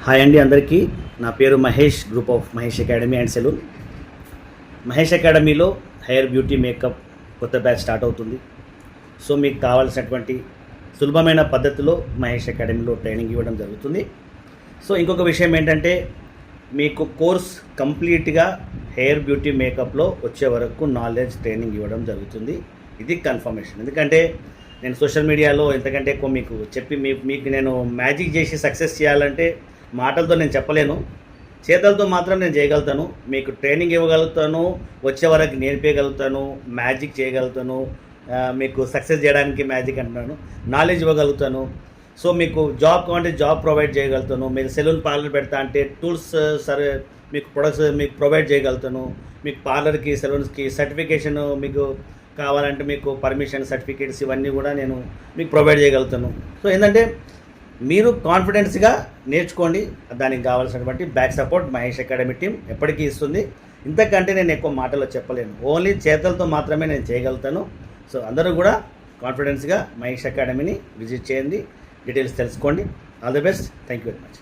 Hi అండి అందరికీ. నా పేరు Mahesh, group of Mahesh academy and salon. Mahesh అకాడమీలో హెయిర్ బ్యూటీ మేకప్ కొత్త బ్యాచ్ స్టార్ట్ అవుతుంది. సో మీకు కావాల్సినటువంటి సులభమైన పద్ధతిలో మహేష్ అకాడమీలో ట్రైనింగ్ ఇవ్వడం జరుగుతుంది. సో ఇంకొక విషయం ఏంటంటే, మీకు కోర్స్ కంప్లీట్గా హెయిర్ బ్యూటీ మేకప్లో వచ్చే వరకు నాలెడ్జ్ ట్రైనింగ్ ఇవ్వడం జరుగుతుంది. ఇది కన్ఫర్మేషన్. ఎందుకంటే నేను సోషల్ మీడియాలో ఎంతకంటే ఎక్కువ మీకు చెప్పి మీకు నేను మ్యాజిక్ చేసి సక్సెస్ చేయాలంటే మాటలతో నేను చెప్పలేను, చేతలతో మాత్రం నేను చేయగలుగుతాను. మీకు ట్రైనింగ్ ఇవ్వగలుగుతాను, వచ్చే వరకు నేర్పేయగలుగుతాను, మ్యాజిక్ చేయగలుగుతాను. మీకు సక్సెస్ చేయడానికి మ్యాజిక్ అంటున్నాను, నాలెడ్జ్ ఇవ్వగలుగుతాను. సో మీకు జాబ్ కావాలంటే జాబ్ ప్రొవైడ్ చేయగలుగుతాను. మీరు సెలూన్ పార్లర్ పెడతా అంటే టూల్స్ సరే మీకు ప్రొడక్ట్స్ మీకు ప్రొవైడ్ చేయగలుగుతాను. మీకు పార్లర్కి సెలూన్స్కి సర్టిఫికేషన్ మీకు కావాలంటే మీకు పర్మిషన్ సర్టిఫికేట్స్ ఇవన్నీ కూడా నేను మీకు ప్రొవైడ్ చేయగలుగుతాను. సో ఏంటంటే మీరు కాన్ఫిడెన్స్గా నేర్చుకోండి. దానికి కావాల్సినటువంటి back support Mahesh academy team ఎప్పటికీ ఇస్తుంది. ఇంతకంటే నేను ఎక్కువ మాటల్లో చెప్పలేను, ఓన్లీ చేతలతో మాత్రమే నేను చేయగలుగుతాను. సో అందరూ కూడా కాన్ఫిడెన్స్గా మహేష్ అకాడమీని విజిట్ చేయండి, డీటెయిల్స్ తెలుసుకోండి. All the best. Thank you very much.